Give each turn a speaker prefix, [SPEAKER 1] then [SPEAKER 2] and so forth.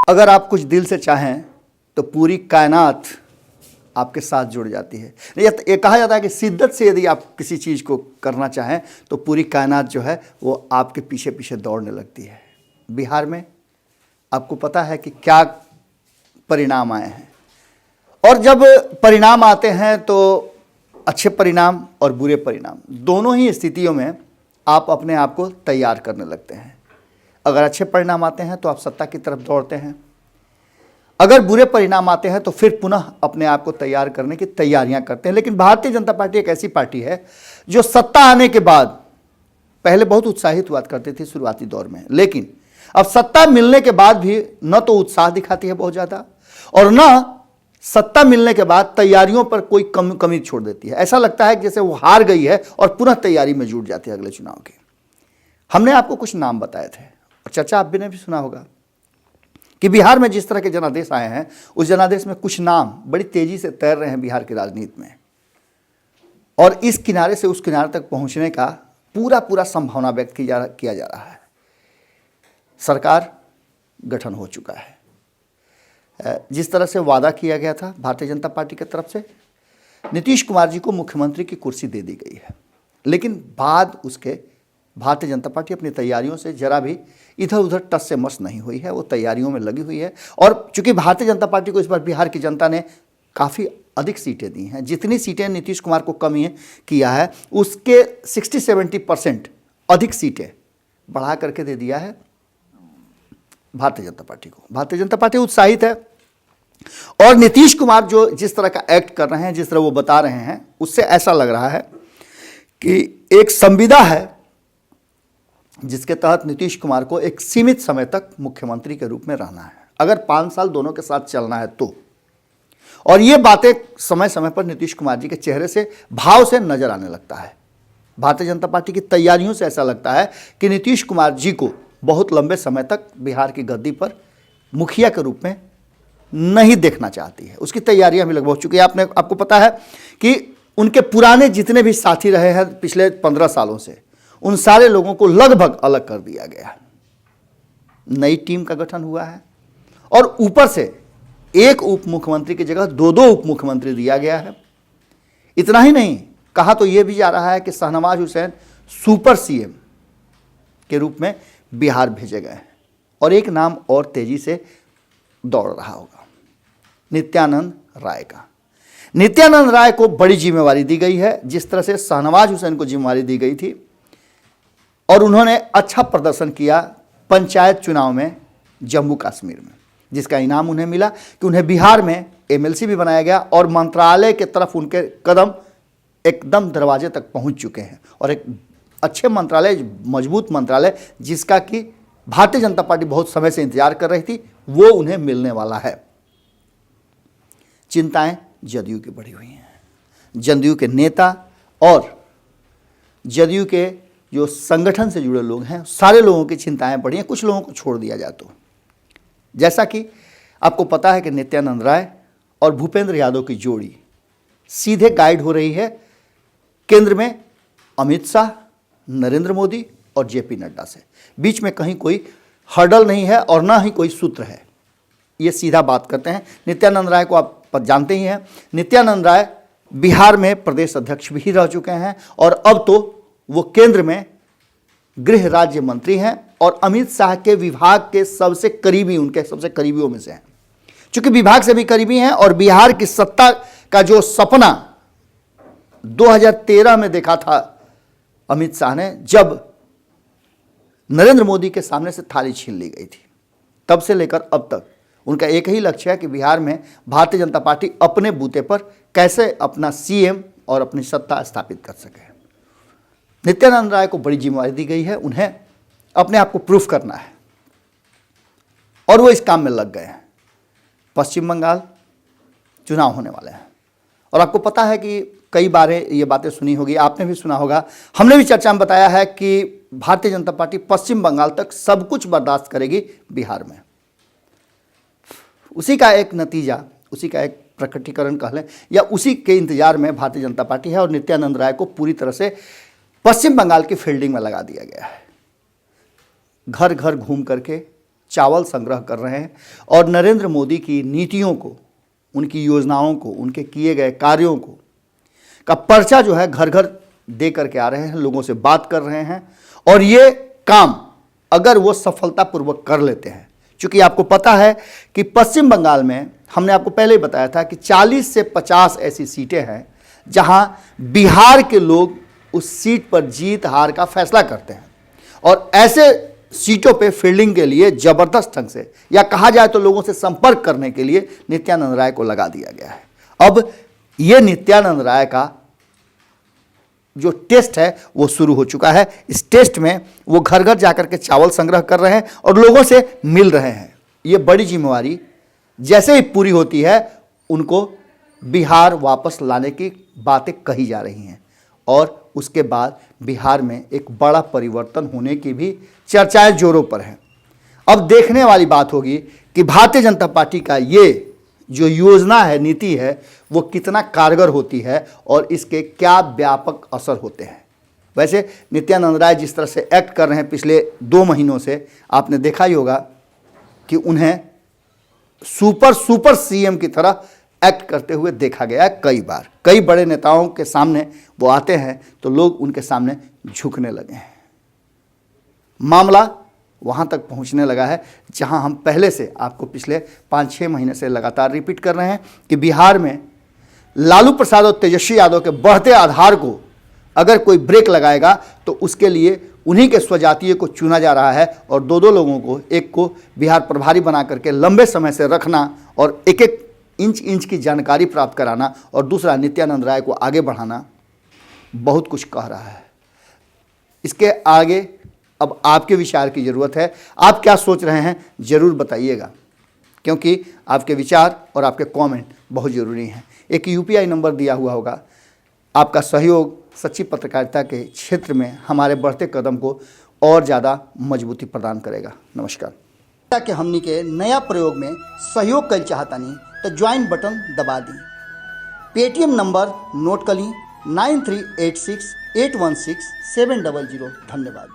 [SPEAKER 1] अगर आप कुछ दिल से चाहें तो पूरी कायनात आपके साथ जुड़ जाती है। ये कहा जाता है कि शिद्दत से यदि आप किसी चीज़ को करना चाहें तो पूरी कायनात जो है वो आपके पीछे पीछे दौड़ने लगती है। बिहार में आपको पता है कि क्या परिणाम आए हैं, और जब परिणाम आते हैं तो अच्छे परिणाम और बुरे परिणाम दोनों ही स्थितियों में आप अपने आप को तैयार करने लगते हैं। अगर अच्छे परिणाम आते हैं तो आप सत्ता की तरफ दौड़ते हैं, अगर बुरे परिणाम आते हैं तो फिर पुनः अपने आप को तैयार करने की तैयारियां करते हैं। लेकिन भारतीय जनता पार्टी एक ऐसी पार्टी है जो सत्ता आने के बाद पहले बहुत उत्साहित हुआ करती थी शुरुआती दौर में, लेकिन अब सत्ता मिलने के बाद भी न तो उत्साह दिखाती है बहुत ज़्यादा, और न सत्ता मिलने के बाद तैयारियों पर कोई कमी छोड़ देती है। ऐसा लगता है कि जैसे वो हार गई है और पुनः तैयारी में जुट जाती है अगले चुनाव की। हमने आपको कुछ नाम बताए थे और चर्चा आप भी सुना होगा कि बिहार में जिस तरह के जनादेश आए हैं उस जनादेश में कुछ नाम बड़ी तेजी से तैर रहे हैं बिहार की राजनीति में, और इस किनारे से उस किनारे तक पहुंचने का पूरा संभावना व्यक्त किया जा रहा है। सरकार गठन हो चुका है। जिस तरह से वादा किया गया था भारतीय जनता पार्टी की तरफ से, नीतीश कुमार जी को मुख्यमंत्री की कुर्सी दे दी गई है, लेकिन बाद उसके भारतीय जनता पार्टी अपनी तैयारियों से जरा भी इधर उधर टस से मस नहीं हुई है, वो तैयारियों में लगी हुई है। और चूंकि भारतीय जनता पार्टी को इस बार बिहार की जनता ने काफ़ी अधिक सीटें दी हैं, जितनी सीटें नीतीश कुमार को कमी किया है उसके 60-70% अधिक सीटें बढ़ा करके दे दिया है भारतीय जनता पार्टी को। भारतीय जनता पार्टी उत्साहित है, और नीतीश कुमार जो जिस तरह का एक्ट कर रहे हैं, जिस तरह वो बता रहे हैं, उससे ऐसा लग रहा है कि एक संविदा है जिसके तहत नीतीश कुमार को एक सीमित समय तक मुख्यमंत्री के रूप में रहना है, अगर 5 साल दोनों के साथ चलना है तो। और ये बातें समय समय पर नीतीश कुमार जी के चेहरे से भाव से नजर आने लगता है। भारतीय जनता पार्टी की तैयारियों से ऐसा लगता है कि नीतीश कुमार जी को बहुत लंबे समय तक बिहार की गद्दी पर मुखिया के रूप में नहीं देखना चाहती है। उसकी तैयारियां भी लगभग हो चुकी है। आपको पता है कि उनके पुराने जितने भी साथी रहे हैं पिछले 15 सालों से, उन सारे लोगों को लगभग अलग कर दिया गया। नई टीम का गठन हुआ है, और ऊपर से एक उप मुख्यमंत्री की जगह 2 उप मुख्यमंत्री दिया गया है। इतना ही नहीं, कहा तो यह भी जा रहा है कि शाहनवाज हुसैन सुपर सीएम के रूप में बिहार भेजे गए हैं, और एक नाम और तेजी से दौड़ रहा होगा, नित्यानंद राय का। नित्यानंद राय को बड़ी जिम्मेवारी दी गई है, जिस तरह से शाहनवाज हुसैन को जिम्मेवारी दी गई थी, और उन्होंने अच्छा प्रदर्शन किया पंचायत चुनाव में जम्मू कश्मीर में, जिसका इनाम उन्हें मिला कि उन्हें बिहार में एमएलसी भी बनाया गया, और मंत्रालय के तरफ उनके कदम एकदम दरवाजे तक पहुंच चुके हैं, और एक अच्छे मंत्रालय, मजबूत मंत्रालय जिसका कि भारतीय जनता पार्टी बहुत समय से इंतजार कर रही थी, वो उन्हें मिलने वाला है। चिंताएं जदयू की बढ़ी हुई हैं। जदयू के नेता और जदयू के जो संगठन से जुड़े लोग हैं, सारे लोगों की चिंताएं बढ़ी हैं, कुछ लोगों को छोड़ दिया जाए तो। जैसा कि आपको पता है कि नित्यानंद राय और भूपेंद्र यादव की जोड़ी सीधे गाइड हो रही है केंद्र में अमित शाह, नरेंद्र मोदी और जेपी नड्डा से। बीच में कहीं कोई हर्डल नहीं है और ना ही कोई सूत्र है, ये सीधा बात करते हैं। नित्यानंद राय को आप जानते ही हैं, नित्यानंद राय बिहार में प्रदेश अध्यक्ष भी रह चुके हैं, और अब तो वो केंद्र में गृह राज्य मंत्री हैं, और अमित शाह के विभाग के सबसे करीबी, उनके सबसे करीबियों में से हैं। चूंकि विभाग से भी करीबी हैं, और बिहार की सत्ता का जो सपना 2013 में देखा था अमित शाह ने, जब नरेंद्र मोदी के सामने से थाली छीन ली गई थी, तब से लेकर अब तक उनका एक ही लक्ष्य है कि बिहार में भारतीय जनता पार्टी अपने बूते पर कैसे अपना सीएम और अपनी सत्ता स्थापित कर सके। नित्यानंद राय को बड़ी जिम्मेदारी दी गई है, उन्हें अपने आप को प्रूफ करना है, और वो इस काम में लग गए हैं। पश्चिम बंगाल चुनाव होने वाले हैं, और आपको पता है कि कई बार ये बातें सुनी होगी, आपने भी सुना होगा, हमने भी चर्चा में बताया है कि भारतीय जनता पार्टी पश्चिम बंगाल तक सब कुछ बर्दाश्त करेगी बिहार में। उसी का एक नतीजा, उसी का एक प्रकटीकरण कह लें, या उसी के इंतजार में भारतीय जनता पार्टी है, और नित्यानंद राय को पूरी तरह से पश्चिम बंगाल की फील्डिंग में लगा दिया गया है। घर घर घूम करके चावल संग्रह कर रहे हैं और नरेंद्र मोदी की नीतियों को, उनकी योजनाओं को, उनके किए गए कार्यों को का पर्चा जो है घर घर दे करके आ रहे हैं, लोगों से बात कर रहे हैं। और ये काम अगर वो सफलतापूर्वक कर लेते हैं, क्योंकि आपको पता है कि पश्चिम बंगाल में हमने आपको पहले ही बताया था कि 40 से 50 ऐसी सीटें हैं जहां बिहार के लोग उस सीट पर जीत हार का फैसला करते हैं। और ऐसे सीटों पे फील्डिंग के लिए जबरदस्त ढंग से, या कहा जाए तो लोगों से संपर्क करने के लिए नित्यानंद राय को लगा दिया गया है। अब ये नित्यानंद राय का जो टेस्ट है वो शुरू हो चुका है। इस टेस्ट में वो घर घर जाकर के चावल संग्रह कर रहे हैं और लोगों से मिल रहे हैं। ये बड़ी जिम्मेवारी जैसे ही पूरी होती है उनको बिहार वापस लाने की बातें कही जा रही हैं और उसके बाद बिहार में एक बड़ा परिवर्तन होने की भी चर्चाएं जोरों पर हैं। अब देखने वाली बात होगी कि भारतीय जनता पार्टी का ये जो योजना है, नीति है, वो कितना कारगर होती है और इसके क्या व्यापक असर होते हैं। वैसे नित्यानंद राय जिस तरह से एक्ट कर रहे हैं पिछले 2 महीनों से, आपने देखा ही होगा कि उन्हें सुपर सीएम की तरह एक्ट करते हुए देखा गया है कई बार। कई बड़े नेताओं के सामने वो आते हैं तो लोग उनके सामने झुकने लगे हैं। मामला वहाँ तक पहुँचने लगा है जहाँ हम पहले से आपको पिछले 5-6 महीने से लगातार रिपीट कर रहे हैं कि बिहार में लालू प्रसाद और तेजस्वी यादव के बढ़ते आधार को अगर कोई ब्रेक लगाएगा तो उसके लिए उन्हीं के स्वजातीय को चुना जा रहा है और 2-2 लोगों को, एक को बिहार प्रभारी बना करके लंबे समय से रखना और एक-एक इंच की जानकारी प्राप्त कराना और दूसरा नित्यानंद राय को आगे बढ़ाना बहुत कुछ कह रहा है। इसके आगे अब आपके विचार की ज़रूरत है। आप क्या सोच रहे हैं ज़रूर बताइएगा, क्योंकि आपके विचार और आपके कमेंट बहुत ज़रूरी हैं। एक UPI नंबर दिया हुआ होगा। आपका सहयोग सच्ची पत्रकारिता के क्षेत्र में हमारे बढ़ते कदम को और ज़्यादा मजबूती प्रदान करेगा। नमस्कार। ताकि हमनी के नया प्रयोग में सहयोग कर चाहतानी तो ज्वाइन बटन दबा दी। पेटीएम नंबर नोट कर ली 9386816700। धन्यवाद।